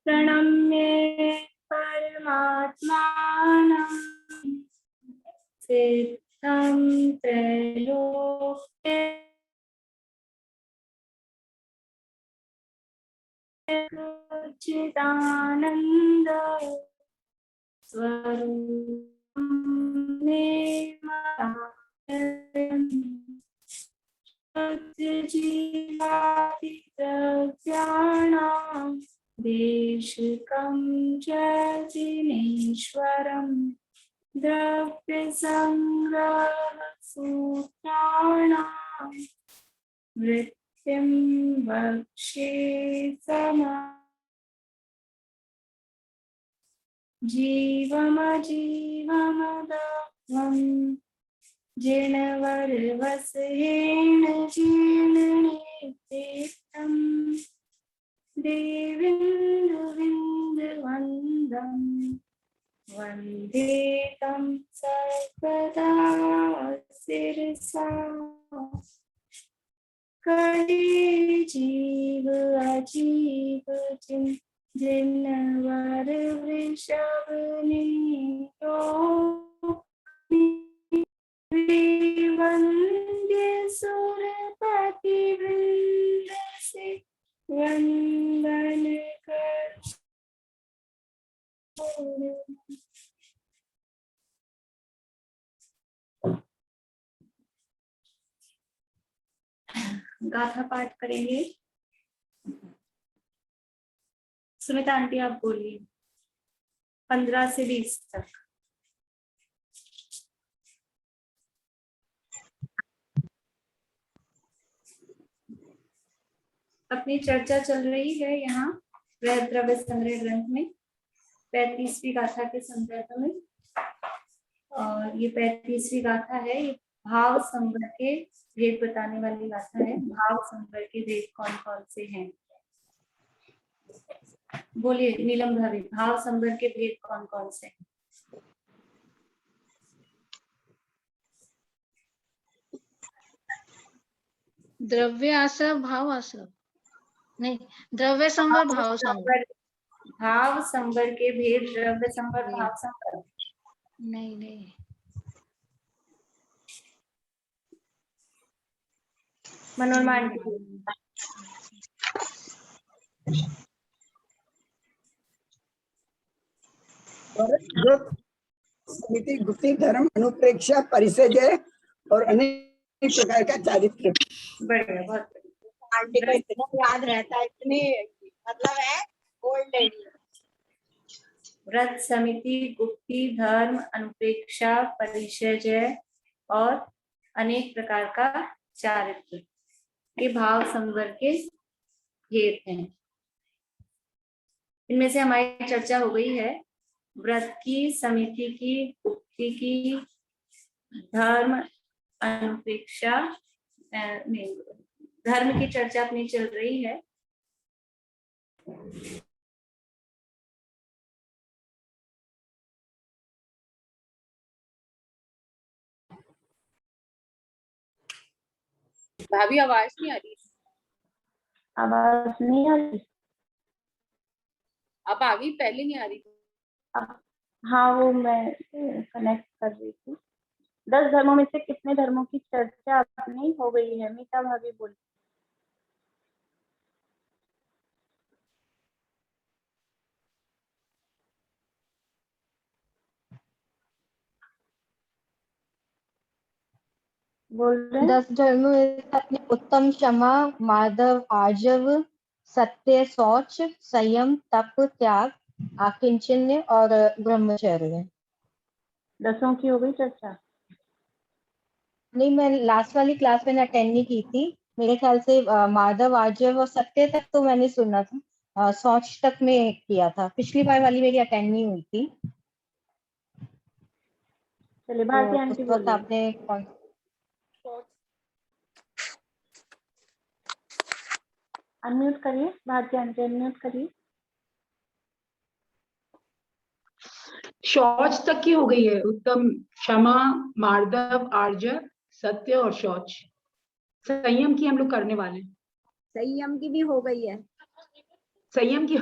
प्रणम्ये परमात्मानं सिद्धं त्रैलोक्ये चिदानन्द स्वरूपं जीवादिप्रज्ञानां देशिकं च जिनेश्वरम् द्रव्यसंग्रहसूत्राणां वृत्तिं वक्ष्ये समा जीवमजीवमदहं जिनवरवसेन जीर्णनेत्रं देवीन्दुविन्दुवन्दं वन्दे तं सर्वदा शिरसा कले जीव अजीव जिनवर वृषभ नीतो वंद्य सुरपति वृंद से वंदन कर गाथा पाठ करेंगे। सुमिता आंटी आप बोलिए 15 से 20 तक। अपनी चर्चा चल रही है यहाँ द्रव्य संग्रह ग्रंथ में 35वीं गाथा के संदर्भ में, और ये 35वीं गाथा है। ये भाव संवर के भेद बताने वाली गाथा है। भाव संवर के भेद कौन कौन से हैं? बोलिए नीलम भाभी, भाव संवर के भेद कौन कौन से हैं? द्रव्य आश्रय भाव आश्रय नहीं, द्रव्य संवर भाव संवर। भाव संवर के भेद द्रव्य संवर भाव संवर नहीं नहीं। मनोरमा समिति गुप्ती धर्म अनुप्रेक्षा परिसजय और अनेक प्रकार का चारित्र। बढ़िया, बहुत आंटी को इतना याद रहता है, इतनी मतलब है गोल्ड लेडी। व्रत समिति गुप्ती धर्म अनुप्रेक्षा परिचय और अनेक प्रकार का चारित्र के भाव संवर के भेद हैं। इनमें से हमारी चर्चा हो गई है व्रत की, समिति की, गुप्ती की, धर्म अनुप्रेक्षा, धर्म की चर्चा अपनी चल रही है। भाभी आवाज नहीं आ रही। आवाज नहीं आ रही? अब आ गई, पहले नहीं आ रही। हाँ, वो मैं कनेक्ट कर रही थी। 10 धर्मों में से कितने धर्मों की चर्चा अपनी हो गई है? मीता भाभी बोली। बोल रहे 10 धर्मों में अपने उत्तम, क्षमा, माधव, आर्जव, सत्य, शौच, संयम, तप, त्याग, आकिंचन्य और ब्रह्मचर्य। 10 की हो गई चर्चा? नहीं, मैं लास्ट वाली क्लास मैंने अटेंड नहीं की थी। मेरे ख्याल से माधव, आर्जव और सत्य तक तो मैंने सुना था, शौच तक में किया था। पिछली बार वाली मेरी अटेंड नहीं हुई थी। चलिए भारती आंटी उस वक्त आपने अनम्यूट करिए। भारती आंटी अनम्यूट करिए। शौच तक की हो गई है। उत्तम, क्षमा, मार्दव, आर्जव, सत्य और शौच। संयम की हम लोग करने वाले हैं। संयम की भी हो गई है। संयम की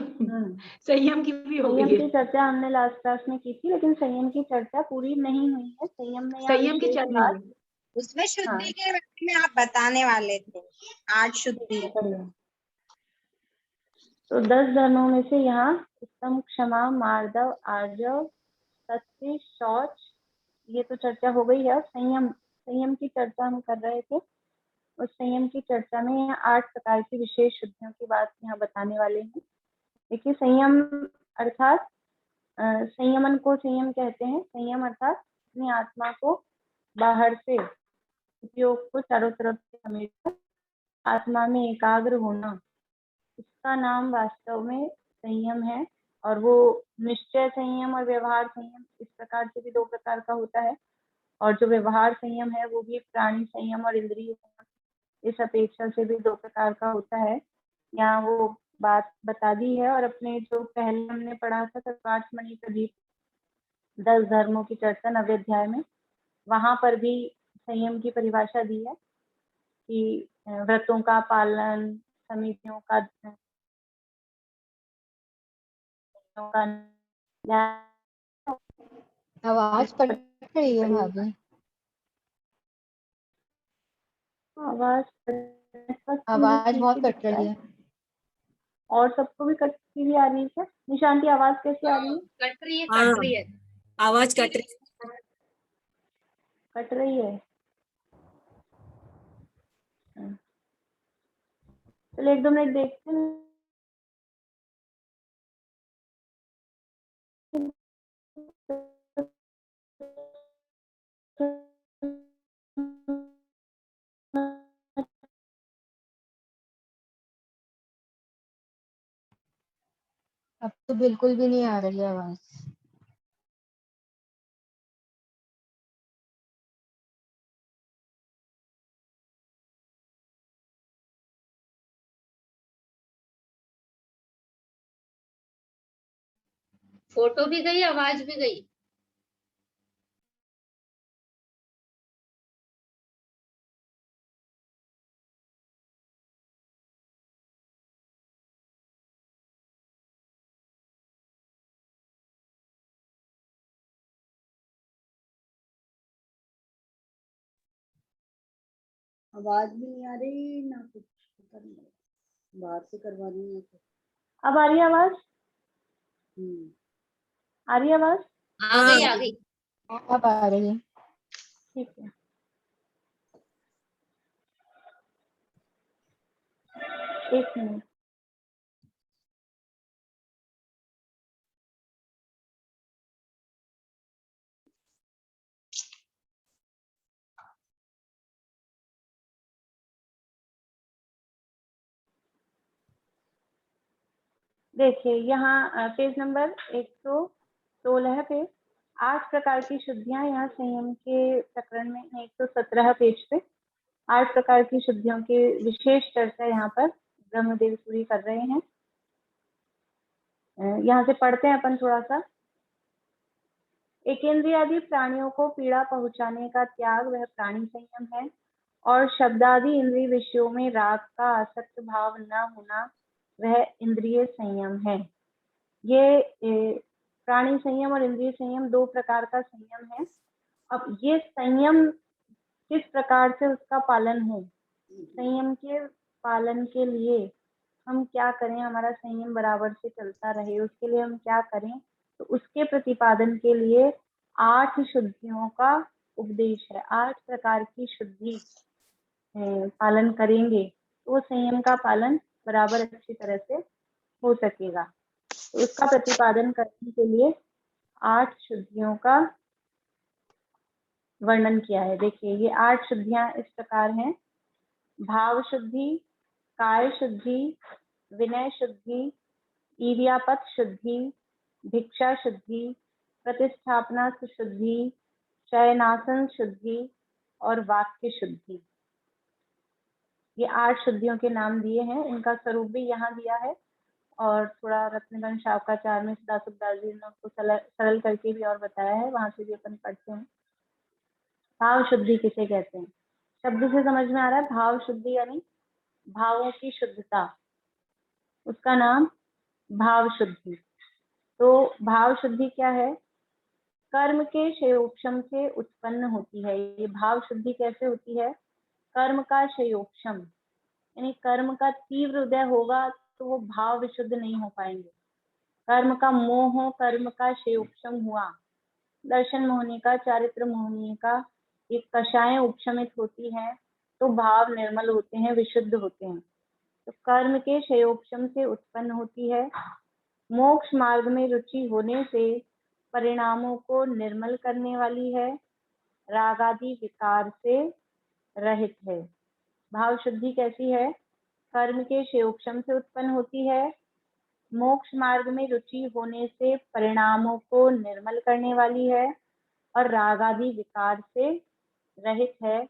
संयम की भी हो संयम गई की है। चर्चा हमने लास्ट क्लास में की थी, लेकिन संयम की चर्चा पूरी नहीं हुई है। संयम में यहाँ संयम की विशेष चर्चा बात, हुई। उसमें शुद्धि हाँ। के बारे में आप बताने वाले थे, 8 शुद्धि। तो 10 धर्मों में से यहाँ उत्तम, क्षमा, मार्दव, आर्जव, सत्य, शौच, ये तो चर्चा हो गई है। संयम, संयम की चर्चा हम कर रहे थे। उस संयम की चर्चा में यहाँ 8 प्रकार की विशेष शुद्धियों की बात यहाँ बताने वाले हैं। देखिए, संयम अर्थात संयमन को संयम कहते हैं। संयम अर्थात अपनी आत्मा को बाहर से उपयोग को चारों तरफ से समेट आत्मा में एकाग्र होना, इसका नाम वास्तव में संयम है। और वो निश्चय संयम और व्यवहार संयम, इस प्रकार से भी 2 प्रकार का होता है। और जो व्यवहार संयम है वो भी प्राणी संयम और इंद्रिय संयम, इस अपेक्षा से भी 2 प्रकार का होता है। यहाँ वो बात बता दी है। और अपने जो पहले हमने पढ़ा था तत्वार्थ-मणि प्रदीप 10 धर्मों की चर्चा 9वें अध्याय में, वहां पर भी संयम की परिभाषा दी है कि व्रतों का पालन, समितियों का आवाज कट रही है भाभी, आवाज बहुत कट रही है। और सबको भी कटती हुई आ रही है क्या? निशांति, आवाज कैसी आ रही है? कट रही है, हाँ, कट रही है। आवाज कट रही है। कट रही है। चलो 1-2 मिनट देखते हैं। अब तो बिल्कुल भी नहीं आ रही है आवाज। फोटो भी गई, आवाज भी गई। आवाज भी नहीं आ रही ना कुछ, पता नहीं बाहर से करवानी है तो। अब आ रही है आवाज? आ रही है आवाज? आ गई, आ गई। अब आ रही है। ठीक है, एक मिनट। देखिए यहाँ पेज नंबर 116 पे 8 प्रकार की शुद्धियां यहाँ संयम के प्रकरण में 117 पेज पे 8 प्रकार की शुद्धियों की विशेष चर्चा यहाँ पर ब्रह्मदेव सूरी कर रहे हैं। यहाँ से पढ़ते हैं अपन थोड़ा सा। एकेंद्रियादि प्राणियों को पीड़ा पहुंचाने का त्याग वह प्राणी संयम है, और शब्दादि इंद्रिय विषयों में राग का आसक्त भाव न होना वह इंद्रिय संयम है। ये प्राणी संयम और इंद्रिय संयम 2 प्रकार का संयम है। अब ये संयम किस प्रकार से उसका पालन हो, संयम के पालन के लिए हम क्या करें, हमारा संयम बराबर से चलता रहे, उसके लिए हम क्या करें, तो उसके प्रतिपादन के लिए 8 शुद्धियों का उपदेश है। 8 प्रकार की शुद्धि पालन करेंगे तो संयम का पालन बराबर अच्छी तरह से हो सकेगा। तो उसका प्रतिपादन करने के लिए 8 शुद्धियों का वर्णन किया है। देखिए ये 8 शुद्धियां इस प्रकार हैं: भाव शुद्धि, काय शुद्धि, विनय शुद्धि, ईर्यापत शुद्धि, भिक्षा शुद्धि, प्रतिष्ठापना शुद्धि, शयनासन शुद्धि और वाक्य शुद्धि। ये 8 शुद्धियों के नाम दिए हैं। इनका स्वरूप भी यहाँ दिया है और थोड़ा रत्नगण शावकाचार में सदा सुखदास जी ने उसको सरल करके भी और बताया है, वहां से भी अपन पढ़ते हैं। भाव शुद्धि किसे कहते हैं? शब्द से समझ में आ रहा है। भाव शुद्धि यानी भावों की शुद्धता, उसका नाम भाव शुद्धि। तो भाव शुद्धि क्या है? कर्म के क्षयोपशम से उत्पन्न होती है। ये भाव शुद्धि कैसे होती है? कर्म का क्षयोपशम, यानी कर्म का तीव्र उदय होगा तो वो भाव विशुद्ध नहीं हो पाएंगे। कर्म का मोह, कर्म का क्षयोपशम हुआ, दर्शन मोहनी का, चारित्र मोहनी का एक कषाय उपशमित होती है तो भाव निर्मल होते हैं, विशुद्ध होते हैं। तो कर्म के क्षयोपशम से उत्पन्न होती है। मोक्ष मार्ग में रुचि होने से परिणामों को निर्मल करने वाली है, राग आदि विकार से रहित है। भाव शुद्धि कैसी है? कर्म के क्षयोपशम से उत्पन्न होती है, मोक्ष मार्ग में रुचि होने से परिणामों को निर्मल करने वाली है और राग आदि विकार से रहित है।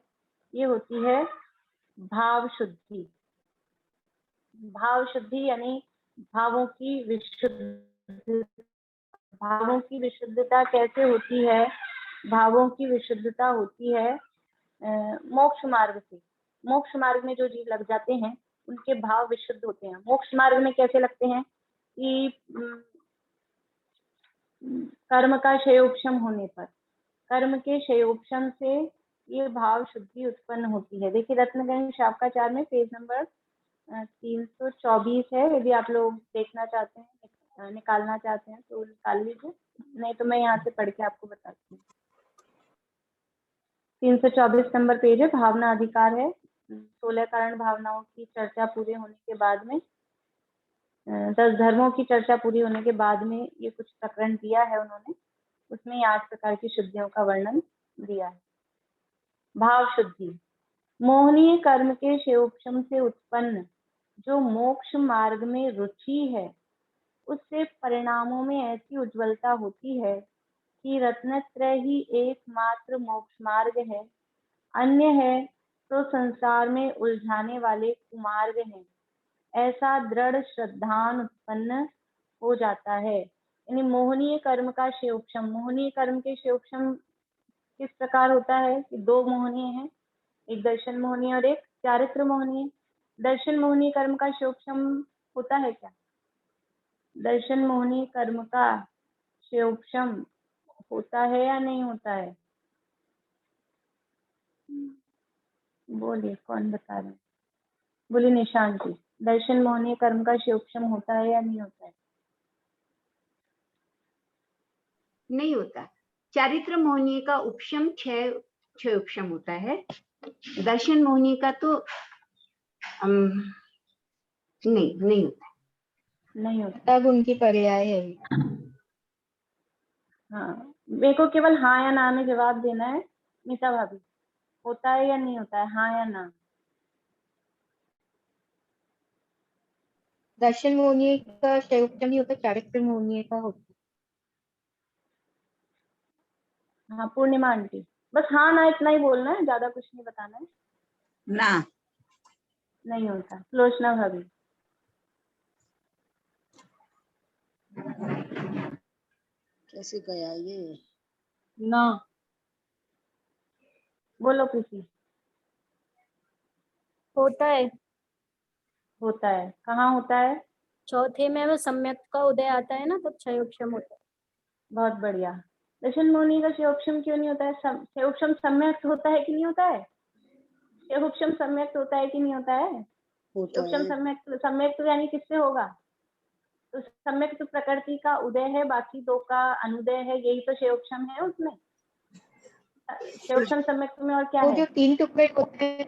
ये होती है भाव शुद्धि। भाव शुद्धि यानी भावों की विशुद्ध। भावों की विशुद्धता कैसे होती है? भावों की विशुद्धता होती है मोक्ष मार्ग से। मोक्ष मार्ग में जो जीव लग जाते हैं उनके भाव विशुद्ध होते हैं। मोक्ष मार्ग में कैसे लगते हैं कि कर्म का क्षयोपशम होने पर, कर्म के क्षयोपशम से ये भाव शुद्धि उत्पन्न होती है। देखिए रत्नगंज शावकाचार में पेज नंबर 324 है। यदि आप लोग देखना चाहते हैं, निकालना चाहते हैं तो निकाल लीजिए, नहीं तो मैं यहाँ से पढ़ के आपको बताती हूँ। 324 नंबर पेज है, भावना अधिकार है। 16 कारण भावनाओं की चर्चा पूरे होने के बाद में, 10 धर्मों की चर्चा पूरी होने के बाद में ये कुछ प्रकरण दिया है उन्होंने, उसमें 8 प्रकार की शुद्धियों का वर्णन दिया है। भाव शुद्धि मोहनीय कर्म के क्षयोपशम से उत्पन्न जो मोक्ष मार्ग में रुचि है, उससे परिणामों में ऐसी उज्ज्वलता होती है कि रत्नत्रय ही एकमात्र मोक्ष मार्ग है, अन्य है तो संसार में उलझाने वाले कुमार्ग हैं। ऐसा दृढ़ श्रद्धान उत्पन्न हो जाता है। यानी मोहनीय कर्म का क्षयोपशम, मोहनीय कर्म के क्षयोपशम किस प्रकार होता है कि 2 मोहनीय हैं, एक दर्शन मोहनीय और एक चारित्र मोहनीय। दर्शन मोहनीय कर्म का क्षयोपशम होता है क्या? दर्शन मोहनीय कर्म का क्षयोपशम होता है या नहीं होता है? बोलिए, कौन बता रहे हैं? बोलिए निशांत जी, दर्शन मोहनीय कर्म का क्षयोपशम होता है या नहीं होता है? नहीं होता। चारित्र मोहनीय का उपशम क्षय उपशम होता है। दर्शन मोहनीय का तो नहीं होता। नहीं होता। तब उनकी पर्याय है। हाँ, मेरे को केवल हाँ या ना में जवाब देना है। मीता भाभी, होता है या नहीं होता है? हाँ या ना? दर्शन मोहनीय का क्षयोपशम नहीं होता, चारित्र मोहनीय का होता। हाँ पूर्णिमा आंटी, बस हाँ ना इतना ही बोलना है, ज्यादा कुछ नहीं बताना है। ना, नहीं होता। सुलोचना भाभी, कैसे गया ये? ना। बोलो प्रीति। होता है। होता है। कहाँ होता है? चौथे में वो सम्यक का उदय आता है ना, तब क्षयोपशम होता है। बहुत बढ़िया। दर्शन मोहनीय का क्षयोपशम क्यों नहीं होता है? क्षयोपशम सम्यक होता है कि नहीं होता है? क्षयोपशम सम्यक होता है कि नहीं होता है? होता क्षयोपशम है। सम्यक तो यानी किससे होगा? तो सम्यक तो प्रकृति का उदय है, बाकी 2 का अनुदय है, यही तो क्षयोपशम है उसमें। क्षयोपशम सम्यक में और क्या वो है? जो 3 टुकड़े होते हैं,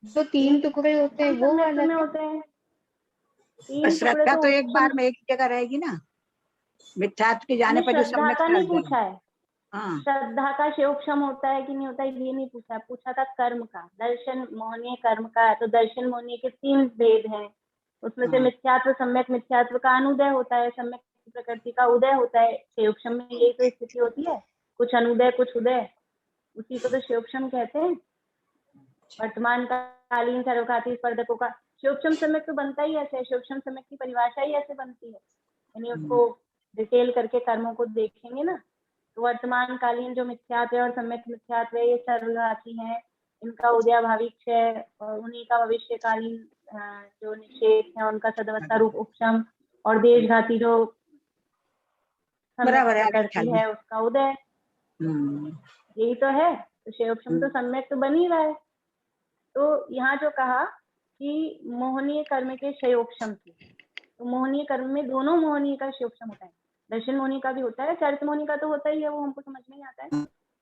जो 3 टुकड़े होते हैं वो सम्यक वाला में क्या? होते हैं। पर 3 टुकड़े श्रद्धा तो तो एक बार उपशम। में एक जगह रहेगी ना, मिथ्यात्व के जाने हमने पर जो श्रद्धा सम्यक का नहीं श्रद्धा। पूछा है। हाँ, श्रद्धा का क्षयोपशम होता है कि नहीं होता है ये नहीं पूछा, पूछा था कर्म का। दर्शन मोहनीय कर्म का है, तो दर्शन मोहनीय के 3 भेद हैं, उसमें से हाँ। मिथ्यात्व सम्यक मिथ्यात्व का अनुदय होता है, सम्यक प्रकृति का उदय होता है। क्षयोपशम में यही तो स्थिति होती है, कुछ अनुदय कुछ उदय, उसी को तो क्षयोपशम कहते हैं। वर्तमान कालीन सर्वघाती स्पर्धकों का क्षयोपशम सम्यक तो बनता ही ऐसे है, क्षयोपशम सम्यक की परिभाषा ही ऐसे बनती है। यानी उसको डिटेल करके कर्मों को देखेंगे ना, तो वर्तमान कालीन जो मिथ्यात्व है और सम्यक मिथ्यात्व है, ये सर्वघाती हैं, इनका उदयाभावी क्षय और उन्हीं का भविष्यकालीन जो निषेध है उनका सदवत्ता रूप उपशम, और देशघाती जो बराबर है, सम्यक करती है उसका उदय, यही तो है। तो शेयोपशम तो सम्यक तो बन ही रहा है। तो यहाँ जो कहा कि मोहनीय कर्म के शयोपशम से, तो मोहनीय कर्म में दोनों मोहनीय का शयोपशम होता है, दर्शन मोहनी का भी होता है, चरित मोहनी का तो होता ही है, वो हमको समझ में ही आता है।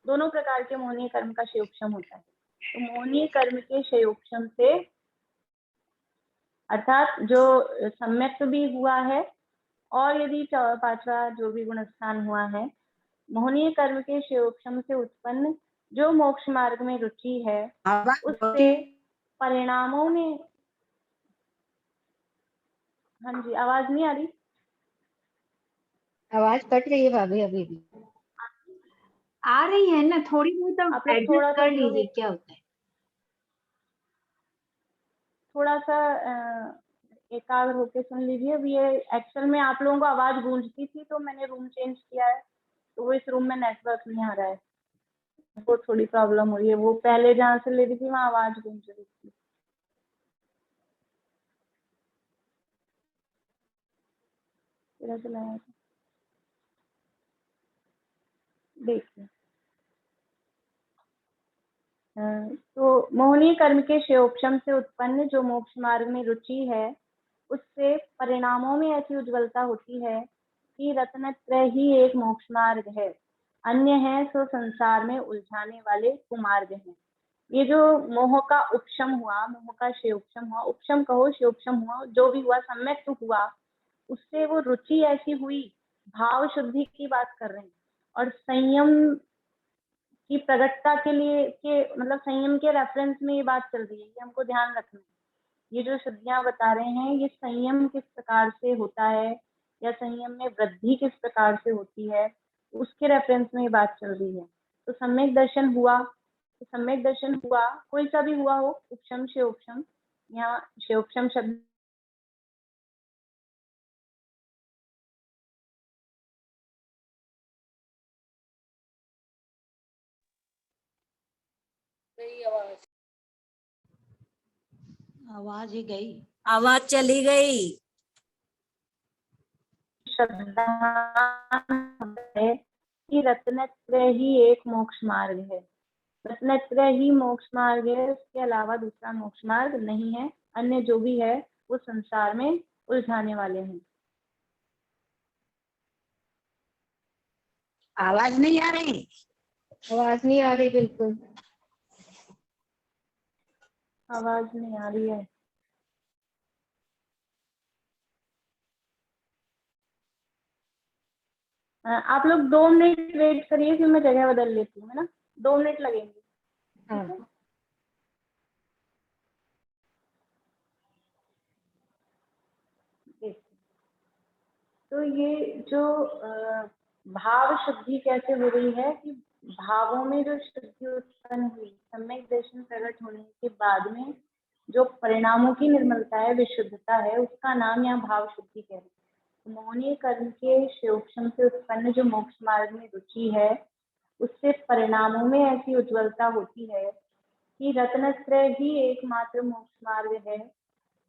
दोनों प्रकार के मोहनीय कर्म का शयोपशम होता है। तो मोहनीय कर्म के शयोपशम से अर्थात जो सम्यक भी हुआ है और यदि पांचवा जो भी गुणस्थान हुआ है, मोहनीय कर्म के शयोपशम से उत्पन्न जो मोक्ष मार्ग में रुचि है उससे परिणामों में, हाँ जी आवाज नहीं आ रही? आवाज कट रही है भाभी अभी भी। आ रही है ना, थोड़ी बहुत आप लोग एडजस्ट थोड़ा कर सा लीजिए, क्या होता है। थोड़ा सा एकाग्र होके सुन लीजिए। अब ये एक्चुअल में आप लोगों को आवाज गूंजती थी तो मैंने रूम चेंज किया है, तो वो इस रूम में नेटवर्क नहीं आ रहा है, वो थोड़ी प्रॉब्लम हो रही है। वो पहले जहाँ से ले रही थी वहाँ आवाज गूंज रही थी। देखिए, तो मोहनीय कर्म के शयोपशम से उत्पन्न जो मोक्ष मार्ग में रुचि है उससे परिणामों में ऐसी उज्ज्वलता होती है कि रत्नत्रय ही एक मोक्ष मार्ग है, अन्य है सो संसार में उलझाने वाले कुमार्ग हैं। ये जो मोह का उपशम हुआ, मोह का शयोपशम हुआ, उपशम कहो शयोपशम हुआ, जो भी हुआ सम्यक तो हुआ, उससे वो रुचि ऐसी हुई, भाव शुद्धि की बात कर रहे हैं, और संयम की प्रगटता के लिए के मतलब संयम के रेफरेंस में ये बात चल रही है, ये हमको ध्यान रखना है। ये जो शुद्धियां बता रहे हैं ये संयम किस प्रकार से होता है या संयम में वृद्धि किस प्रकार से होती है, उसके रेफरेंस में ये बात चल रही है। तो सम्यक दर्शन हुआ, तो सम्यक दर्शन हुआ कोई सा भी हुआ हो, उपशम शयोपशम, यहाँ शयोपशम शब्द आवाज ही गई, आवाज चली गई। शब्दान है कि रत्नत्रय ही एक मोक्ष मार्ग है, रत्नत्रय ही मोक्ष मार्ग है, उसके अलावा दूसरा मोक्ष मार्ग नहीं है, अन्य जो भी है वो संसार में उलझाने वाले हैं। आवाज नहीं आ रही? आवाज नहीं आ रही, बिल्कुल आवाज नहीं आ रही है। आप लोग 2 मिनट वेट करिए, फिर मैं जगह बदल लेती हूँ, है ना? 2 मिनट लगेंगे। हाँ। तो ये जो भाव शुद्धि कैसे हो रही है कि भावों में जो शुद्धि उत्पन्न हुई सम्यक दर्शन प्रकट होने के बाद में जो परिणामों की निर्मलता है, विशुद्धता है, उसका नाम यहाँ भाव शुद्धि कह रहे हैं। मोहनीय कर्म के शयोपशम से उत्पन्न जो मोक्ष मार्ग में रुचि है उससे परिणामों में ऐसी उज्ज्वलता होती है कि रत्नत्रय ही एकमात्र मोक्ष मार्ग है,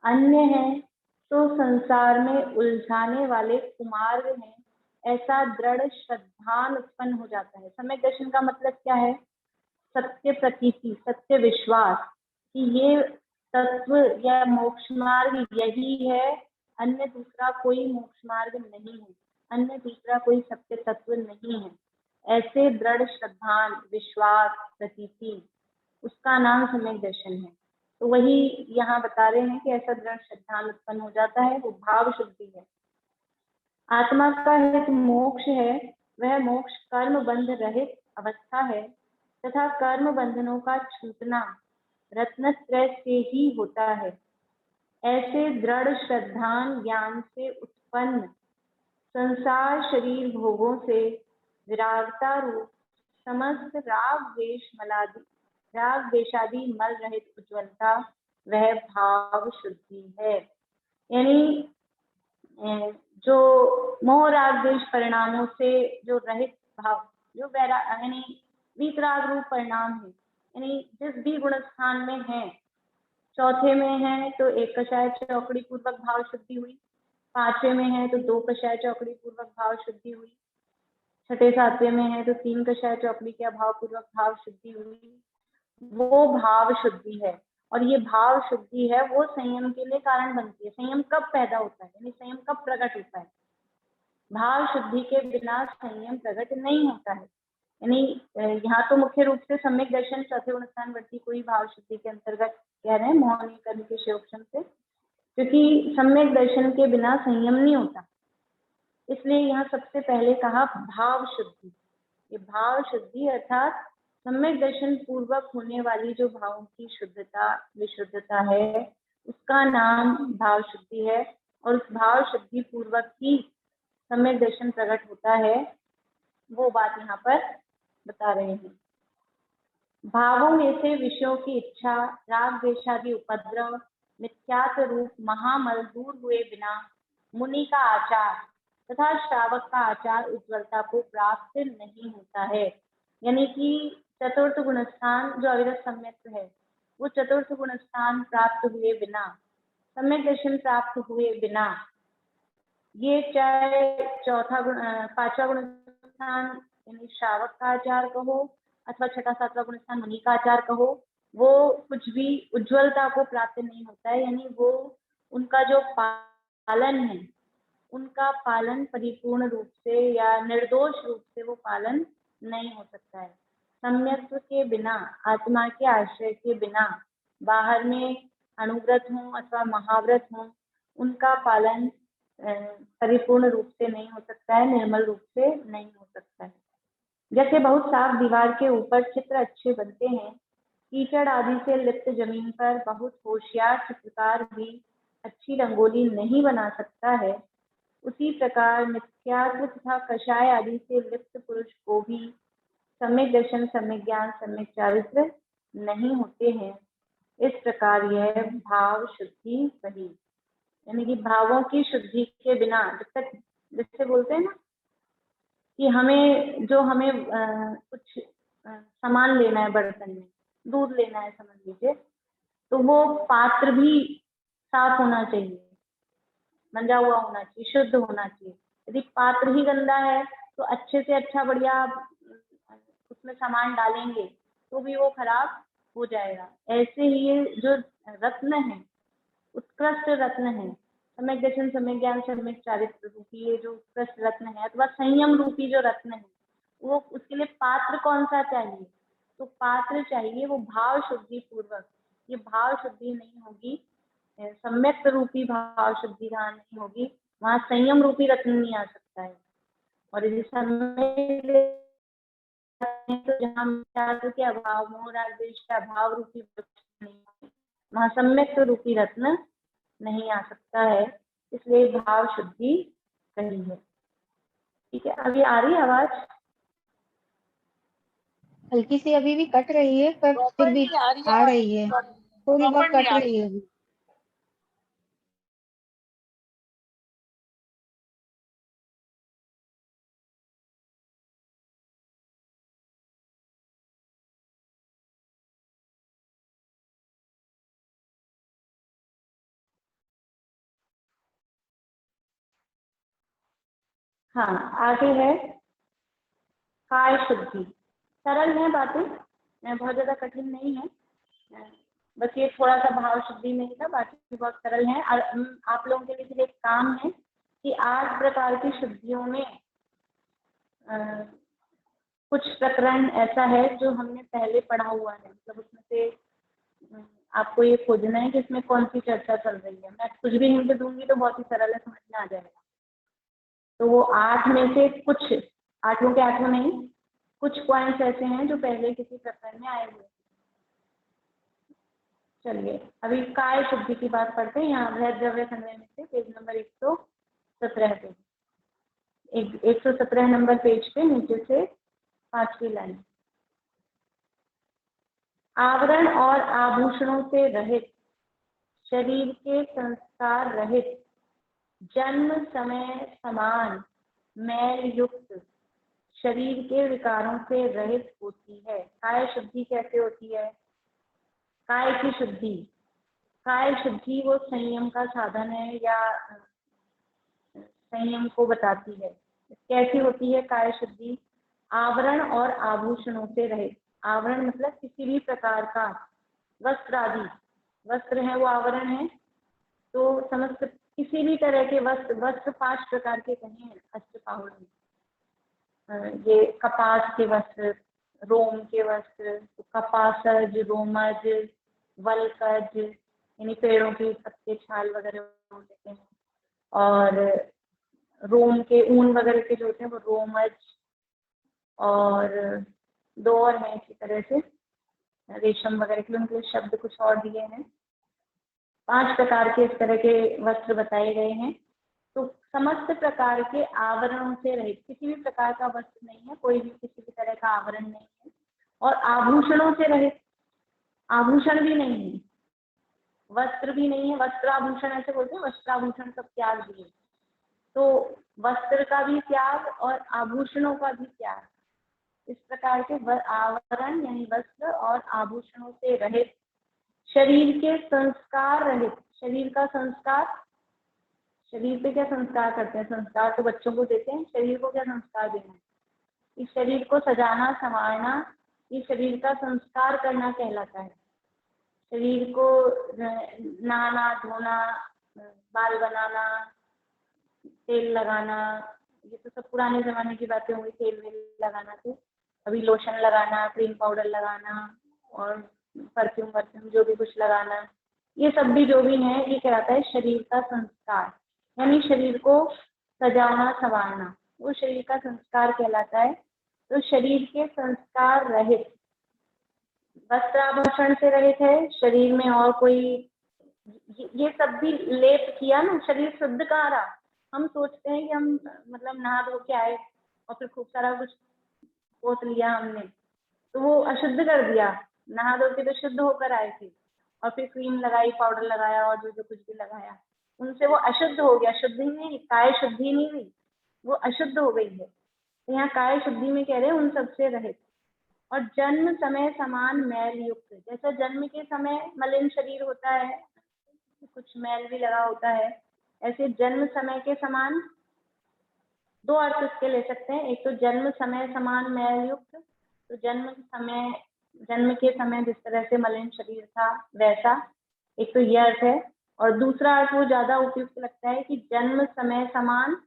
अन्य है तो संसार में उलझाने वाले कुमार्ग हैं, ऐसा दृढ़ श्रद्धान उत्पन्न हो जाता है। सम्यक दर्शन का मतलब क्या है? सत्य प्रतीति, सत्य विश्वास कि ये तत्व या मोक्ष मार्ग यही है, अन्य दूसरा कोई मोक्ष मार्ग नहीं है, अन्य दूसरा कोई सत्य तत्व नहीं है। ऐसे दृढ़ श्रद्धान विश्वास प्रतीति, उसका नाम सम्यक दर्शन है। तो वही यहाँ बता रहे हैं कि ऐसा दृढ़ श्रद्धान उत्पन्न हो जाता है, वो भाव शुद्धि है। आत्मा का हित मोक्ष है, वह मोक्ष कर्म बंध रहित अवस्था है तथा कर्म बंधनों का छूटना रत्नत्रय से ही होता है। ऐसे दृढ़ श्रद्धान ज्ञान से उत्पन्न संसार शरीर भोगों से विरागता रूप समस्त राग द्वेषादि मल रहित उज्ज्वलता वह भाव शुद्धि है। यानी जो मोह राग द्वेष परिणामों से जो रहित भाव, जो यानी वीतराग रूप परिणाम है, यानी जिस भी गुण स्थान में है, चौथे में है तो एक कषाय चौकड़ी पूर्वक भाव शुद्धि हुई, पांचवे में है तो 2 कषाय चौकड़ी पूर्वक भाव शुद्धि हुई, छठे सातवें में है तो 3 कषाय चौकड़ी के अभाव पूर्वक भाव शुद्धि हुई, वो भाव शुद्धि है। और ये भाव शुद्धि है वो संयम के लिए कारण बनती है। संयम कब पैदा होता है, यानी संयम कब प्रकट होता है? भाव शुद्धि के बिना संयम प्रकट नहीं होता है। यानी यहाँ तो मुख्य रूप से सम्यक दर्शन चौथे गुणस्थान वृत्ति को ही भाव शुद्धि के अंतर्गत कह रहे हैं, मोहनीय कर्म के शोक्षम से, क्योंकि सम्यक दर्शन के बिना संयम नहीं होता। इसलिए यहाँ सबसे पहले कहा भाव शुद्धि। ये भाव शुद्धि अर्थात सम्यक दर्शन पूर्वक होने वाली जो भावों की शुद्धता विशुद्धता है उसका नाम भाव शुद्धि है, और उस भाव शुद्धि पूर्वक ही सम्यक दर्शन प्रकट होता है, वो बात यहाँ पर बता रहे हैं। भावों में से विषयों की इच्छा, राग द्वेषादि उपद्रव, मिथ्यात्व रूप महामल दूर हुए बिना मुनि का आचार तथा श्रावक का आचार उज्ज्वलता को प्राप्त नहीं होता है। यानी कि चतुर्थ गुणस्थान जो अविरत सम्यक्त्व है, वो चतुर्थ गुणस्थान प्राप्त हुए बिना, सम्यक दर्शन प्राप्त हुए बिना, ये चाहे पांचवा गुणस्थान यानी श्रावक का आचार कहो अथवा छठा सातवां गुणस्थान मुनि का आचार कहो, वो कुछ भी उज्ज्वलता को प्राप्त नहीं होता है। यानी वो उनका जो पालन है, उनका पालन परिपूर्ण रूप से या निर्दोष रूप से वो पालन नहीं हो सकता है। सम्यक्त्व के बिना, आत्मा के आश्रय के बिना, बाहर में अनुव्रत हों अथवा महाव्रत हों, उनका पालन परिपूर्ण रूप से नहीं हो सकता है, निर्मल रूप से नहीं हो सकता है। जैसे बहुत साफ दीवार के ऊपर चित्र अच्छे बनते हैं, कीचड़ आदि से लिप्त जमीन पर बहुत होशियार चित्रकार भी अच्छी रंगोली नहीं बना सकता है, उसी प्रकार मिथ्यात्व तथा कषाय आदि से लिप्त पुरुष को भी सम्यक दर्शन, सम्यक ज्ञान, सम्यक चारित्र नहीं होते हैं। इस प्रकार यह भाव शुद्धि कही। यानी कि भावों की शुद्धि के बिना, जब तक जैसे बोलते हैं ना कि हमें कुछ सामान लेना है, बर्तन में दूध लेना है समझ लीजिए, तो वो पात्र भी साफ होना चाहिए, मंजा हुआ होना चाहिए, शुद्ध होना चाहिए। यदि पात्र ही गंदा है तो अच्छे से अच्छा बढ़िया उसमें सामान डालेंगे तो भी वो खराब हो जाएगा। ऐसे ही ये जो रत्न है, उत्कृष्ट रत्न है, सम्यक दर्शन, सम्यक ज्ञान, सम्यक चारित्र रूपी ये जो उत्कृष्ट रत्न है अथवा संयम रूपी जो रत्न है, वो उसके लिए पात्र कौन सा चाहिए? तो पात्र चाहिए वो भाव शुद्धि पूर्वक। ये भाव शुद्धि नहीं होगी, सम्यक रूपी भाव शुद्धि जहाँ नहीं होगी, वहाँ संयम रूपी रत्न नहीं आ सकता है। और यदि तो जहाँ मिथ्यात्व के अभाव, मोह राग द्वेष के अभाव रूपी नहीं, वहाँ सम्यक रूपी रत्न नहीं आ सकता है, इसलिए भाव शुद्धि कही है। ठीक है, अभी आ रही आवाज? हल्की सी अभी भी कट रही है, पर फिर भी आ रही है, थोड़ी बहुत कट रही है अभी। हाँ, आगे है काय शुद्धि। सरल है बातें, बहुत ज्यादा कठिन नहीं है, बस ये थोड़ा सा भाव शुद्धि नहीं था, बाकी बहुत सरल है। और आप लोगों के लिए सिर्फ एक काम है कि 8 प्रकार की शुद्धियों में कुछ प्रकरण ऐसा है जो हमने पहले पढ़ा हुआ है, मतलब उसमें से आपको ये खोजना है कि इसमें कौन सी चर्चा चल रही है। मैं कुछ भी हिंट दूंगी तो बहुत ही सरल है, समझ में आ जाएगा। तो वो 8 में से कुछ, 8 के 8 नहीं, कुछ पॉइंट्स ऐसे हैं जो पहले किसी प्रकरण में आए हुए। चलिए अभी काय शुद्धि की बात करते हैं। यहाँ वृहद द्रव्य संग्रह में से पेज नंबर 117 पे, 117 नंबर पेज पे नीचे से 5वीं लाइन। आवरण और आभूषणों से रहित, शरीर के संस्कार रहित, जन्म समय समान मैल युक्त, शरीर के विकारों से रहित होती है। काय शुद्धि कैसे होती है? काय की शुद्धि, काय शुद्धि वो संयम का साधन है या संयम को बताती है। कैसी होती है काय शुद्धि? आवरण और आभूषणों से रहित। आवरण मतलब किसी भी प्रकार का वस्त्र आदि, वस्त्र है वो आवरण है, तो समस्त किसी भी तरह के वस्त्र 5 प्रकार के कहे हैं अष्टपाहुड़ में। ये कपास के वस्त्र, रोम के वस्त्र, तो कपासज, रोमज, वल्कज यानी पेड़ों की पत्ते छाल वगैरह होते हैं, और रोम के ऊन वगैरह के जो होते हैं वो रोमज, और 2 और हैं इसी तरह से रेशम वगैरह के लिए, उनके शब्द कुछ और दिए हैं। 5 प्रकार के इस तरह के वस्त्र बताए गए हैं। तो समस्त प्रकार के आवरणों से रहित, किसी भी प्रकार का वस्त्र नहीं है, कोई भी किसी भी तरह का आवरण नहीं है, और आभूषणों से रहित, आभूषण भी नहीं है, वस्त्र भी नहीं है। वस्त्राभूषण ऐसे बोलते हैं, वस्त्राभूषण सब त्याग दिए, तो वस्त्र का भी त्याग और आभूषणों का भी त्याग, इस प्रकार के आवरण यानी वस्त्र और आभूषणों से रहित, शरीर के संस्कार रहित। शरीर का संस्कार, शरीर पे क्या संस्कार करते हैं? संस्कार तो बच्चों को देते हैं, शरीर को क्या संस्कार देना है? इस शरीर को सजाना संवारना, ये शरीर का संस्कार करना कहलाता है। शरीर को नहाना धोना, बाल बनाना, तेल लगाना, ये तो सब पुराने जमाने की बातें होंगी। तेल वेल लगाना, तो अभी लोशन लगाना, क्रीम पाउडर लगाना और परफ्यूम वर्फ्यूम जो भी कुछ लगाना, ये सब भी जो भी है ये कहलाता है शरीर का संस्कार, यानी शरीर को सजाना संवारना, वो शरीर का संस्कार कहलाता है। तो शरीर के संस्कार रहित, वस्त्राभूषण से रहित है, शरीर में और कोई ये सब भी लेप किया ना, शरीर शुद्ध कहाँ रहा? हम सोचते हैं कि हम मतलब नहा धो के आए और फिर खूब सारा कुछ पोत लिया हमने, तो वो अशुद्ध कर दिया। नहा धो के तो शुद्ध होकर आए थे, और फिर क्रीम लगाई, पाउडर लगाया और जो कुछ भी लगाया, उनसे वो अशुद्ध हो गया। शुद्ध ही नहीं, काय शुद्धि नहीं हुई, वो अशुद्ध हो गई है। तो यहाँ काय शुद्धि में कह रहे हैं उन सबसे रहित। और जन्म समय समान मैल युक्त, जैसा जन्म के समय मलिन शरीर होता है, कुछ मैल भी लगा होता है, ऐसे जन्म समय के समान, 2 अर्थ इसके ले सकते हैं। एक तो जन्म समय समान मैल युक्त, तो जन्म के समय जिस तरह से मलिन शरीर था वैसा, एक तो यह अर्थ है। और दूसरा अर्थ वो ज्यादा उपयुक्त लगता है कि जन्म समय समान,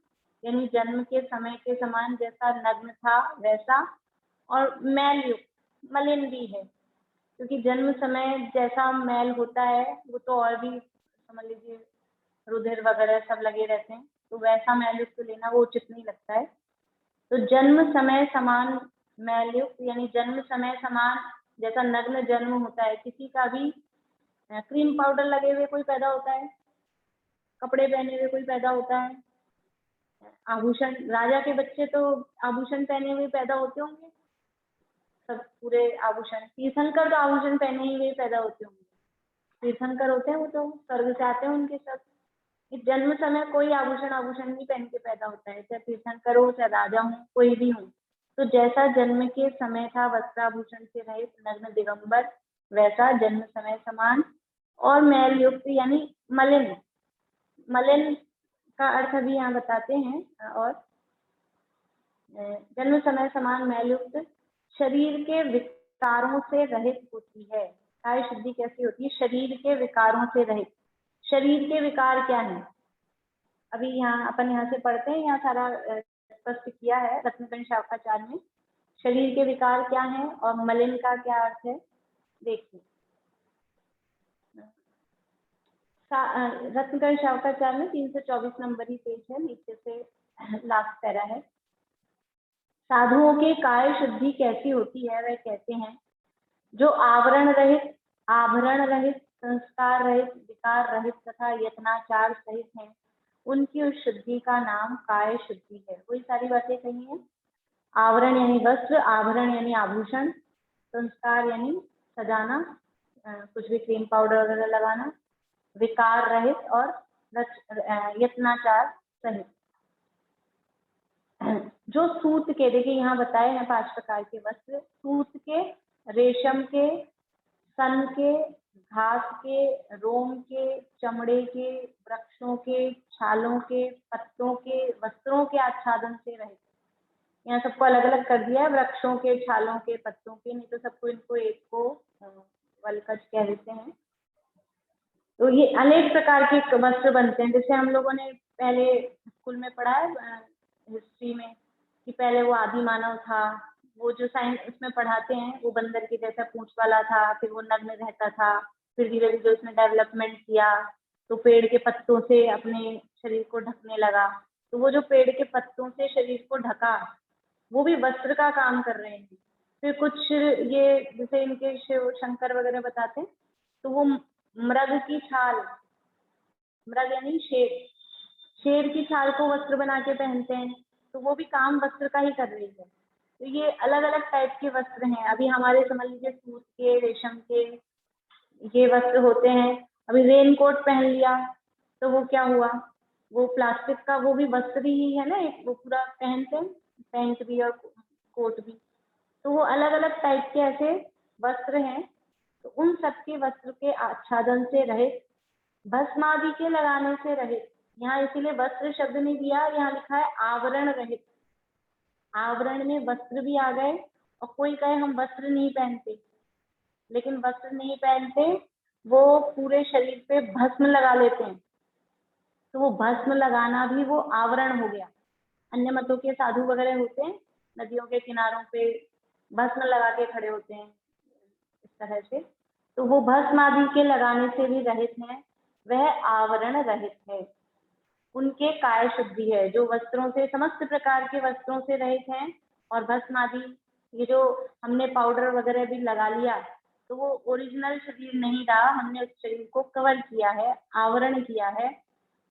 यानी जन्म के समय के समान जैसा नग्न था वैसा, और मैल युक्त, मलिन भी है, क्योंकि जन्म समय जैसा मैल होता है वो तो और भी समझ लीजिए रुधिर वगैरह सब लगे रहते हैं, तो वैसा मैल युक्त लेना वो उचित नहीं लगता है। तो जन्म समय समान मैल युक्त, यानी जन्म समय समान जैसा नग्न जन्म होता है, किसी का भी क्रीम पाउडर लगे हुए कोई पैदा होता है, कपड़े पहने हुए कोई पैदा होता है, आभूषण, राजा के बच्चे तो आभूषण पहने हुए पैदा होते होंगे, सब पूरे आभूषण। तीर्थंकर तो आभूषण पहने ही हुए पैदा होते होंगे, तीर्थंकर होते हैं वो तो स्वर्ग से आते हैं उनके सब। इस जन्म समय कोई आभूषण नहीं पहन के पैदा होता है, चाहे तीर्थंकर हो, चाहे राजा हो, कोई भी हो। तो जैसा जन्म के समय था वस्त्राभूषण से रहित नग्न दिगंबर, वैसा जन्म समय समान और मैल युक्त यानी मलिन। मलिन का अर्थ अभी यहाँ बताते हैं। और जन्म समय समान मैल युक्त शरीर के विकारों से रहित होती है। काय शुद्धि कैसी होती है? शरीर के विकारों से रहित। शरीर के विकार क्या है? अभी अपन यहाँ से पढ़ते हैं, यहाँ सारा स्पष्ट किया है रत्नकण शाखाचार्य में। शरीर के विकार क्या है और मलिन का क्या अर्थ है, देखिए। रत्नकण शाखाचार्य में 324 नंबर ही पेज है, नीचे से लास्ट पैरा है। साधुओं के काय शुद्धि कैसी होती है? वह कहते हैं जो आवरण रहित, आभरण रहित, संस्कार रहित, विकार रहित तथा यत्नाचार सहित हैं, उनकी उस शुद्धि का नाम काय शुद्धि है। वही सारी बातें कही हैं। आवरण यानी वस्त्र, आभरण यानी आभूषण, संस्कार यानी सजाना, कुछ भी क्रीम पाउडर वगैरह लगाना, विकार रहित और यत्नाचार सहित। जो सूत के, देखिए यहाँ बताए हैं 5 प्रकार के वस्त्र, सूत के, रेशम के, सन के, घास के, रोम के, चमड़े के, वृक्षों के, छालों के पत्तों के वस्त्रों के आच्छादन से रहित। यहाँ सबको अलग अलग कर दिया है, वृक्षों के, छालों के, पत्तों के, नहीं तो सबको इनको एक को वल्कज कह देते हैं। तो ये अनेक प्रकार के वस्त्र बनते हैं। जैसे हम लोगों ने पहले स्कूल में पढ़ा है हिस्ट्री में कि पहले वो आदि मानव था, वो जो साइंस उसमें पढ़ाते हैं वो बंदर के जैसा पूंछ वाला था, फिर वो नग्न रहता था, फिर धीरे धीरे उसने डेवलपमेंट किया तो पेड़ के पत्तों से अपने शरीर को ढकने लगा। तो वो जो पेड़ के पत्तों से शरीर को ढका वो भी वस्त्र का काम कर रहे हैं। फिर कुछ ये जैसे इनके शिव शंकर वगैरह बताते हैं तो वो मृग की छाल, मृग यानी शेर, शेर की छाल को वस्त्र बना के पहनते हैं, तो वो भी काम वस्त्र का ही कर रही है। तो ये अलग अलग टाइप के वस्त्र हैं। अभी हमारे समझ लीजिए सूत के, रेशम के ये वस्त्र होते हैं। अभी रेन कोट पहन लिया तो वो क्या हुआ, वो प्लास्टिक का, वो भी वस्त्र ही है ना एक, वो पूरा पहनते हैं, पैंट भी और कोट भी। तो वो अलग अलग टाइप के ऐसे वस्त्र हैं। तो उन सबके वस्त्र के आच्छादन से रहित, भस्म आदि के लगाने से रहित। यहाँ इसीलिए वस्त्र शब्द नहीं दिया, यहाँ लिखा है आवरण रहित। आवरण में वस्त्र भी आ गए। और कोई कहे हम वस्त्र नहीं पहनते, लेकिन वस्त्र नहीं पहनते, वो पूरे शरीर पे भस्म लगा लेते हैं, तो वो भस्म लगाना भी वो आवरण हो गया। अन्य मतों के साधु वगैरह होते हैं, नदियों के किनारों पे भस्म लगा के खड़े होते हैं इस तरह से, तो वो भस्म आदि के लगाने से भी रहित है, वह आवरण रहित है। उनके काय शुद्धि है, जो वस्त्रों से, समस्त प्रकार के वस्त्रों से रहित हैं। और भस्म आदि ये जो हमने पाउडर वगैरह भी लगा लिया तो वो ओरिजिनल शरीर नहीं रहा, हमने उस शरीर को कवर किया है, आवरण किया है,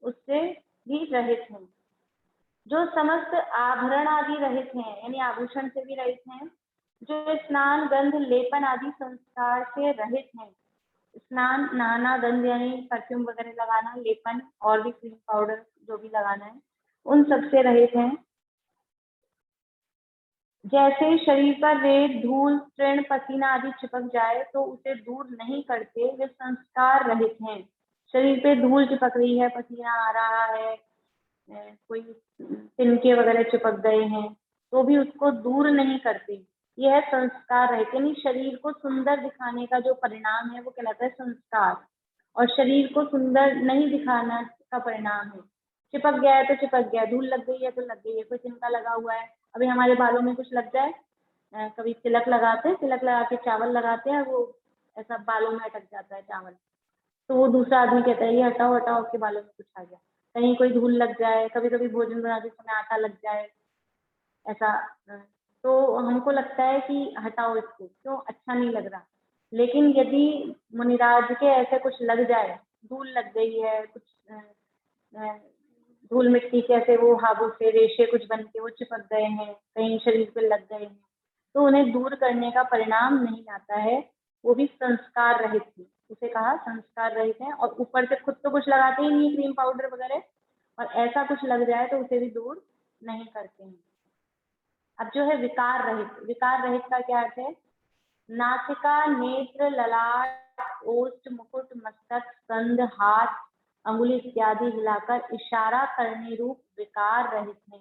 उससे भी रहित हैं। जो समस्त आभरण आदि रहित हैं, यानी आभूषण से भी रहित हैं। जो स्नान गंध लेपन आदि संस्कार से रहित हैं। स्नान, नहाना, गंध यानी परफ्यूम वगैरह लगाना, लेपन और भी क्रीम पाउडर जो भी लगाना है, उन सब से रहित हैं। जैसे शरीर पर रेत, धूल, तृण, पसीना आदि चिपक जाए तो उसे दूर नहीं करते, वे संस्कार रहित हैं। शरीर पे धूल चिपक रही है, पसीना आ रहा है, कोई तिनके वगैरह चिपक गए हैं तो भी उसको दूर नहीं करते, यह है संस्कार रहित। यानी शरीर को सुंदर दिखाने का जो परिणाम है वो कहलाता है संस्कार, और शरीर को सुंदर नहीं दिखाना का परिणाम है। चिपक गया है तो चिपक गया, धूल लग गई है तो लग गई है, कोई तिनका लगा हुआ है, अभी हमारे बालों में कुछ लग जाए, कभी तिलक लगाते हैं, तिलक लगा के चावल लगाते हैं, वो ऐसा बालों में अटक जाता है चावल, तो वो दूसरा आदमी कहता है ये हटाओ हटाओ, आपके बालों में कुछ आ गया। कहीं कोई धूल लग जाए, कभी कभी भोजन बनाते समय आटा लग जाए ऐसा, तो हमको लगता है कि हटाओ इसको, क्यों, अच्छा नहीं लग रहा। लेकिन यदि मुनिराज के ऐसे कुछ लग जाए, धूल लग गई है, कुछ धूल मिट्टी के ऐसे वो हाथों से रेशे कुछ बन के वो चिपक गए हैं, कहीं शरीर पे लग गए हैं, तो उन्हें दूर करने का परिणाम नहीं आता है, वो भी संस्कार रहित है, उसे कहा संस्कार रहित है। और ऊपर से खुद तो कुछ लगाते ही नहीं क्रीम पाउडर वगैरह, और ऐसा कुछ लग जाए तो उसे भी दूर नहीं करते हैं। अब जो है विकार रहित, विकार रहित का क्या अर्थ है, नासिका, नेत्र, ललाट, ओष्ठ, मुकुट, मस्तक, स्कंध, हाथ, अंगुली इत्यादि हिलाकर इशारा करने रूप विकार रहित है।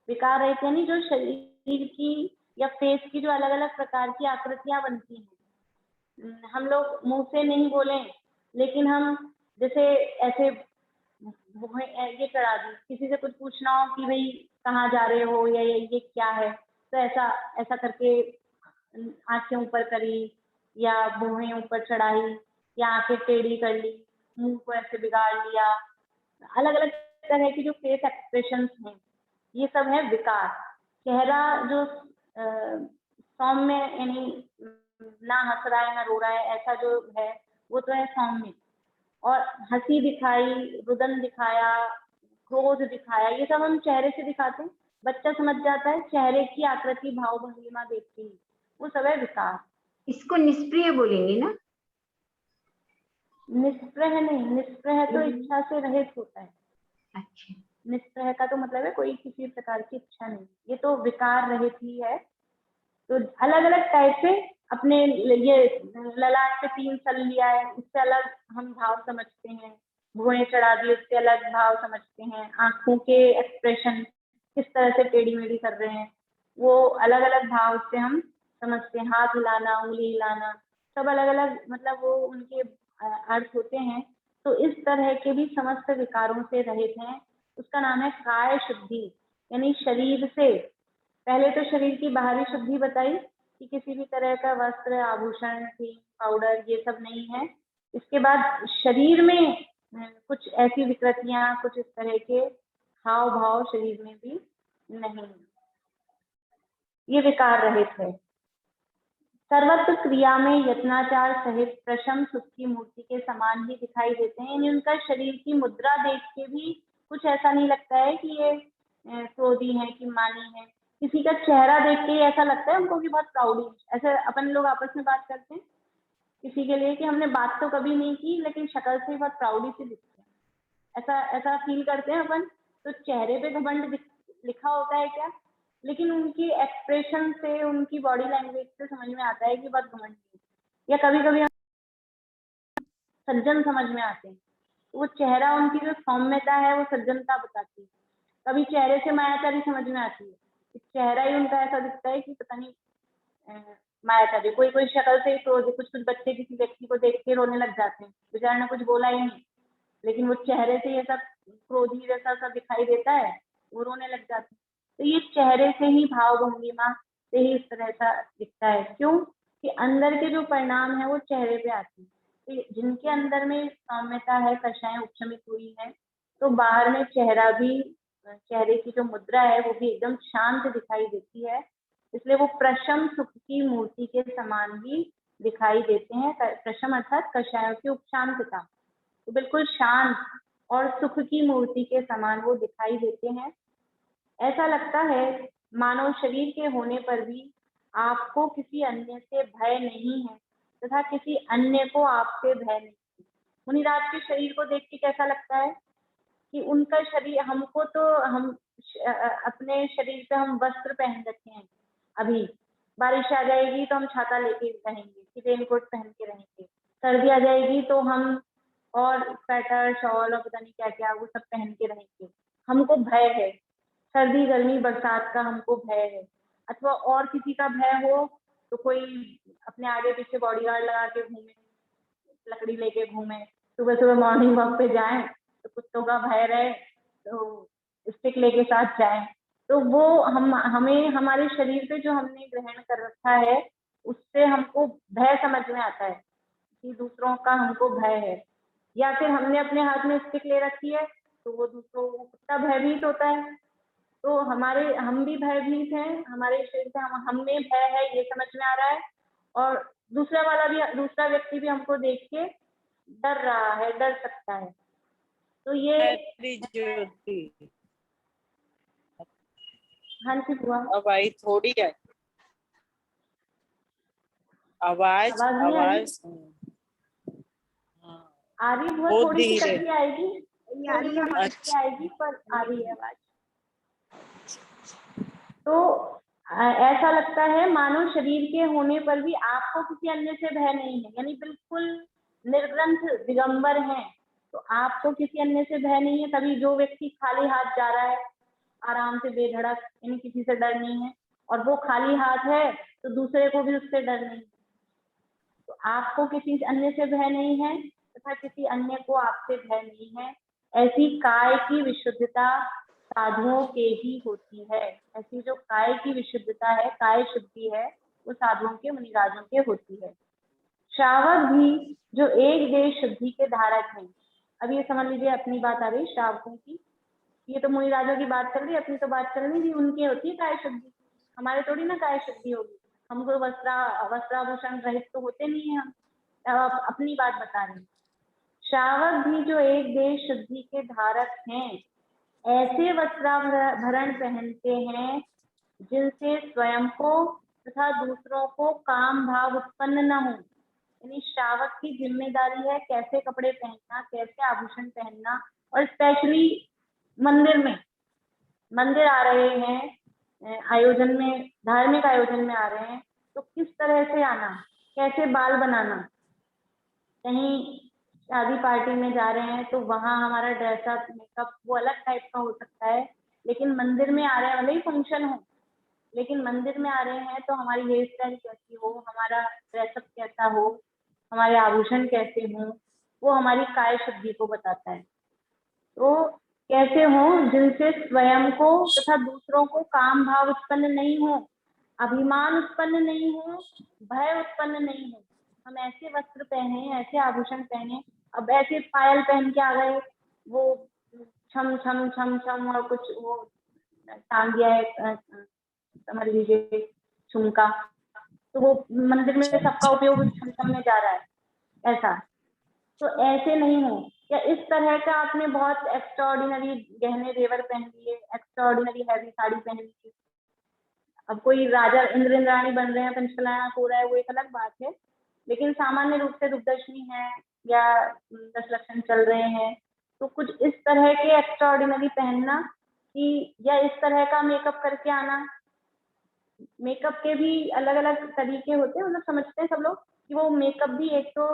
विकार रहित यानी जो शरीर की या फेस की जो अलग अलग प्रकार की आकृतियां बनती हैं, हम लोग मुंह से नहीं बोले, लेकिन हम जैसे ऐसे ये चढ़ा दी, किसी से कुछ पूछना हो कि भाई कहाँ जा रहे हो या ये क्या है, तो ऐसा ऐसा करके आंखें ऊपर करी या भुएं ऊपर चढ़ाई या आंखें टेढ़ी कर ली, मुंह को ऐसे बिगाड़ लिया, अलग अलग तरह की जो फेस एक्सप्रेशंस हैं ये सब है विकार। चेहरा जो सौम्य यानी ना हंस रहा है ना रो रहा है, ऐसा जो है वो तो है सौम्य। और हंसी दिखाई, रुदन दिखाया, क्रोध दिखाया, ये सब हम चेहरे से दिखाते हैं, बच्चा समझ जाता है चेहरे की आकृति, भाव भंगिमा देखते ही, वो सब है विकार। इसको निष्प्रिय बोलेंगे ना? निष्प्रह नहीं, निष्प्रह तो इच्छा से रहित होता है। अच्छा, निष्प्रह का तो मतलब है कोई किसी प्रकार की इच्छा नहीं, ये तो विकार रहित ही है। तो अलग अलग टाइप से अपने ये ललाट से 3 सल लिया है, उससे अलग हम भाव समझते हैं, भुएं चढ़ा दी उससे अलग भाव समझते हैं, आंखों के एक्सप्रेशन किस तरह से टेढ़ी मेढ़ी कर रहे हैं वो अलग अलग भाव से हम समझते हैं, हाथ हिलाना, उंगली हिलाना, सब अलग अलग मतलब वो उनके अर्थ होते हैं। तो इस तरह के भी समस्त विकारों से रहित हैं, उसका नाम है काय शुद्धि। यानी शरीर से, पहले तो शरीर की बाहरी शुद्धि बताई कि किसी भी तरह का वस्त्र, आभूषण, क्रीम, पाउडर ये सब नहीं है। इसके बाद शरीर में कुछ ऐसी विकृतियां, कुछ इस तरह के हाव भाव शरीर में भी नहीं, ये विकार रहित है। सर्वत्र क्रिया में यत्नाचार सहित प्रशम सुख की मूर्ति के समान ही दिखाई देते हैं। यानी उनका शरीर की मुद्रा देख के भी कुछ ऐसा नहीं लगता है कि ये क्रोधी है कि मानी है। किसी का चेहरा देख के ऐसा लगता है उनको कि बहुत प्राउडी, ऐसे अपन लोग आपस में बात करते हैं किसी के लिए कि हमने बात तो कभी नहीं की लेकिन शक्ल से बहुत प्राउडी से दिखते हैं, ऐसा ऐसा फील करते हैं अपन। तो चेहरे पे घमंड लिखा होता है क्या, लेकिन उनकी एक्सप्रेशन से, उनकी बॉडी लैंग्वेज से समझ में आता है कि बहुत घमंड है। या कभी कभी सज्जन समझ में आते हैं, वो चेहरा, उनकी जो सौम्यता है वो सज्जनता बताती है। कभी चेहरे से मायाचारी समझ में आती है, चेहरा ही उनका ऐसा दिखता है कि पता नहीं मायाचारी। कोई कोई शक्ल से कुछ कुछ बच्चे किसी व्यक्ति को देख के रोने लग जाते हैं, बेचारा ने कुछ बोला ही नहीं लेकिन वो चेहरे से ये सब क्रोधी जैसा सा दिखाई देता है, वो रोने लग जाते हैं। तो ये चेहरे से ही, भाव भंगिमा से ही इस तरह सा दिखता है। क्यों कि अंदर के जो परिणाम है वो चेहरे पे आते हैं। तो जिनके अंदर में सौम्यता है, कषाय उपशमित हुई है, तो बाहर में चेहरा भी, चेहरे की जो मुद्रा है वो भी एकदम शांत दिखाई देती है। इसलिए वो प्रशम सुख की मूर्ति के समान भी दिखाई देते हैं। प्रशम अर्थात कषायों की उपशांतता, तो बिल्कुल शांत और सुख की मूर्ति के समान वो दिखाई देते हैं। ऐसा लगता है मानव शरीर के होने पर भी आपको किसी अन्य से भय नहीं है तथा किसी अन्य को आपसे भय नहीं है। मुनिराज के शरीर को देख के कैसा लगता है कि उनका शरीर, हमको तो हम अपने शरीर पे हम वस्त्र पहन रखे हैं, अभी बारिश आ जाएगी तो हम छाता लेके रहेंगे कि रेनकोट पहन के रहेंगे, सर्दी आ जाएगी तो हम और स्वेटर, शॉल और पता नहीं क्या क्या वो सब पहन के रहेंगे। हमको भय है, सर्दी, गर्मी, बरसात का हमको भय है। अथवा और किसी का भय हो तो कोई अपने आगे पीछे बॉडीगार्ड लगा के घूमे, लकड़ी लेके घूमे, सुबह सुबह मॉर्निंग वॉक पे जाए तो कुत्तों का भय रहे तो स्टिक लेके साथ जाए। तो वो हमें हमारे शरीर पे जो हमने ग्रहण कर रखा है उससे हमको भय समझ में आता है कि दूसरों का हमको भय है। या फिर हमने अपने हाथ में स्टिक ले रखी है तो वो दूसरों को, कुत्ता भयभीत होता है तो हम भी भयभीत हैं, हमारे शरीर से हमें भय है ये समझ में आ रहा है, और दूसरा व्यक्ति भी हमको देख के डर रहा है, डर सकता है। तो ये हाँ जी बुआ, अब आई थोड़ी है आवाज नहीं आ रही? आवाज आ रही बुआ, बहुत थोड़ी सी धीरे। कटके आएगी, थोड़ी कटके आएगी पर आ रही है आवाज। तो ऐसा लगता है मानो शरीर के होने पर भी आपको किसी अन्य से भय नहीं है, यानी बिल्कुल निर्ग्रंथ दिगंबर हैं तो आपको किसी अन्य से भय नहीं है। तभी जो व्यक्ति खाली हाथ जा रहा है आराम से बेधड़क, यानी किसी से डर नहीं है, और वो खाली हाथ है तो दूसरे को भी उससे डर नहीं है। तो आपको किसी अन्य से भय नहीं है तथा किसी अन्य को आपसे भय नहीं है। ऐसी काय की विशुद्धता साधुओं के ही होती है। ऐसी जो काय की विशुद्धता है, काय शुद्धि है, वो साधुओं के, मुनिराजों के होती है। श्रावक भी जो एक देश शुद्धि के धारक हैं। अब ये समझ लीजिए अपनी बात आ रही श्रावकों की, ये तो मुनिराजों की बात चल रही, अपनी तो बात चल रही थी, उनकी होती है काय शुद्धि, हमारे थोड़ी ना काय शुद्धि होगी, हमको वस्त्राभूषण रहित तो होते नहीं है हम, अपनी बात बता रहे हैं। श्रावक भी जो एक देश शुद्धि के धारक हैं ऐसे वस्त्राभरण पहनते हैं जिनसे स्वयं को तथा दूसरों को काम भाव उत्पन्न न हो। यानी श्रावक की जिम्मेदारी है कैसे कपड़े पहनना, कैसे आभूषण पहनना, और स्पेशली मंदिर आ रहे हैं आयोजन में, धार्मिक आयोजन में आ रहे हैं तो किस तरह से आना, कैसे बाल बनाना, कहीं शादी पार्टी में जा रहे हैं तो वहाँ हमारा ड्रेसअप मेकअप वो अलग टाइप का हो सकता है, लेकिन मंदिर में आ रहे हैं, भले ही फंक्शन हो, लेकिन मंदिर में आ रहे हैं तो हमारी हेयर स्टाइल कैसी हो, हमारा ड्रेसअप कैसा हो, हमारे आभूषण कैसे हों, वो हमारी काय शुद्धि को बताता है। तो कैसे हो, जिनसे स्वयं को तथा दूसरों को काम भाव उत्पन्न नहीं हो, अभिमान उत्पन्न नहीं हो, भय उत्पन्न नहीं हो। हम ऐसे वस्त्र पहने, ऐसे आभूषण पहने, अब ऐसे पायल पहन के आ गए, वो छम छम छम छम और कुछ वो टांग दिया है, समझ लीजिए झुमका, तो वो मंदिर में सबका उपयोग उस छम छम में जा रहा है, ऐसा तो ऐसे नहीं हो। या इस तरह का आपने बहुत एक्स्ट्राऑर्डिनरी गहने जेवर पहन लिए, एक्स्ट्राऑर्डिनरी हैवी साड़ी पहन ली, अब कोई राजा इंद्र इंद्राणी बन रहे हैं, पंचकला हो रहा है, वो एक अलग बात है, लेकिन सामान्य रूप से दुर्दशमी है या 10 लक्षण चल रहे हैं, तो कुछ इस तरह के एक्स्ट्राऑर्डिनरी पहनना कि या इस तरह का मेकअप करके आना। मेकअप के भी अलग अलग तरीके होते हैं, मतलब समझते हैं सब लोग कि वो मेकअप भी एक तो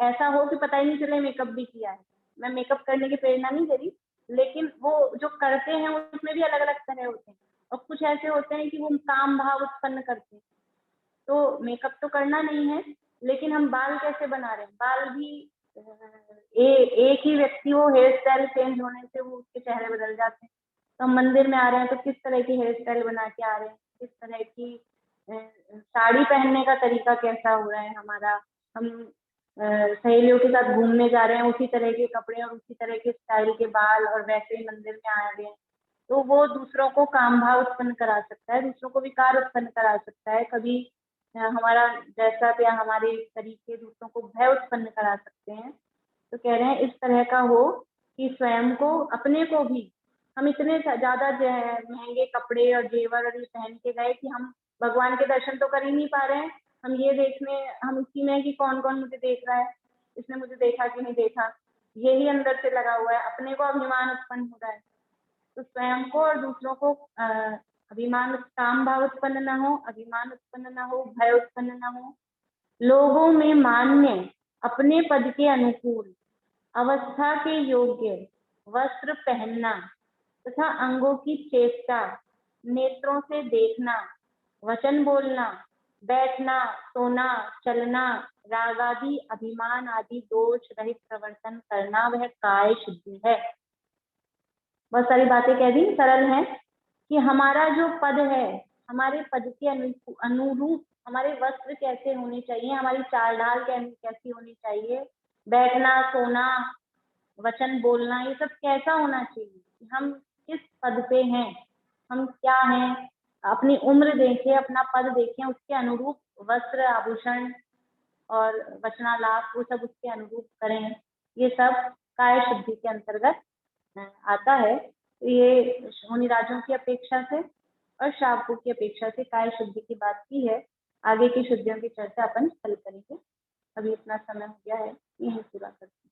ऐसा हो कि पता ही नहीं चले मेकअप भी किया है। मैं मेकअप करने की प्रेरणा नहीं दे रही, लेकिन वो जो करते हैं उसमें भी अलग अलग तरह होते हैं, और कुछ ऐसे होते हैं कि वो काम भाव उत्पन्न करते हैं। तो मेकअप तो करना नहीं है, लेकिन हम बाल कैसे बना रहे हैं, बाल भी एक ही व्यक्ति हो, हेयर स्टाइल चेंज होने से वो उसके चेहरे बदल जाते हैं। तो हम मंदिर में आ रहे हैं तो किस तरह की हेयर स्टाइल बना के आ रहे हैं, किस तरह की साड़ी पहनने का तरीका कैसा हो रहा है हमारा, हम सहेलियों के साथ घूमने जा रहे हैं उसी तरह के कपड़े और उसी तरह के स्टाइल के बाल और वैसे ही मंदिर में आ रहे हैं, तो वो दूसरों को काम भाव उत्पन्न करा सकता है, दूसरों को विकार उत्पन्न करा सकता है, कभी हमारा जैसा या हमारे तरीके दूसरों को भय उत्पन्न करा सकते हैं। तो कह रहे हैं इस तरह का हो कि स्वयं को, अपने को भी, हम इतने ज्यादा महंगे कपड़े और जेवर और ये पहन के गए कि हम भगवान के दर्शन तो कर ही नहीं पा रहे हैं, हम ये देखने, हम इसी में कि कौन कौन मुझे देख रहा है, इसने मुझे देखा कि नहीं देखा, यही अंदर से लगा हुआ है, अपने को अभिमान उत्पन्न हो रहा है। तो स्वयं को और दूसरों को अभिमान, काम भाव उत्पन्न ना हो, अभिमान उत्पन्न ना हो, भय उत्पन्न ना हो, लोगों में मान्य, अपने पद के अनुकूल, अवस्था के योग्य वस्त्र पहनना तथा अंगों की चेष्टा, नेत्रों से देखना, वचन बोलना, बैठना, सोना, चलना, राग आदि, अभिमान आदि दोष रहित प्रवर्तन करना, वह काय शुद्धि है। बहुत सारी बातें कह दी, सरल है कि हमारा जो पद है, हमारे पद के अनुरूप हमारे वस्त्र कैसे होने चाहिए, हमारी चाल ढाल कैसी होनी चाहिए, बैठना, सोना, वचन बोलना, ये सब कैसा होना चाहिए, हम किस पद पे हैं, हम क्या हैं, अपनी उम्र देखें, अपना पद देखें, उसके अनुरूप वस्त्र, आभूषण और वचनालाप वो सब उसके अनुरूप करें, ये सब काय शुद्धि के अंतर्गत आता है। तो ये मुनिराजों की अपेक्षा से और श्रावकों की अपेक्षा से काय शुद्धि की बात की है। आगे की शुद्धियों की चर्चा अपन कल करेंगे। अभी इतना समय हो गया है, यही पूरा करते हैं।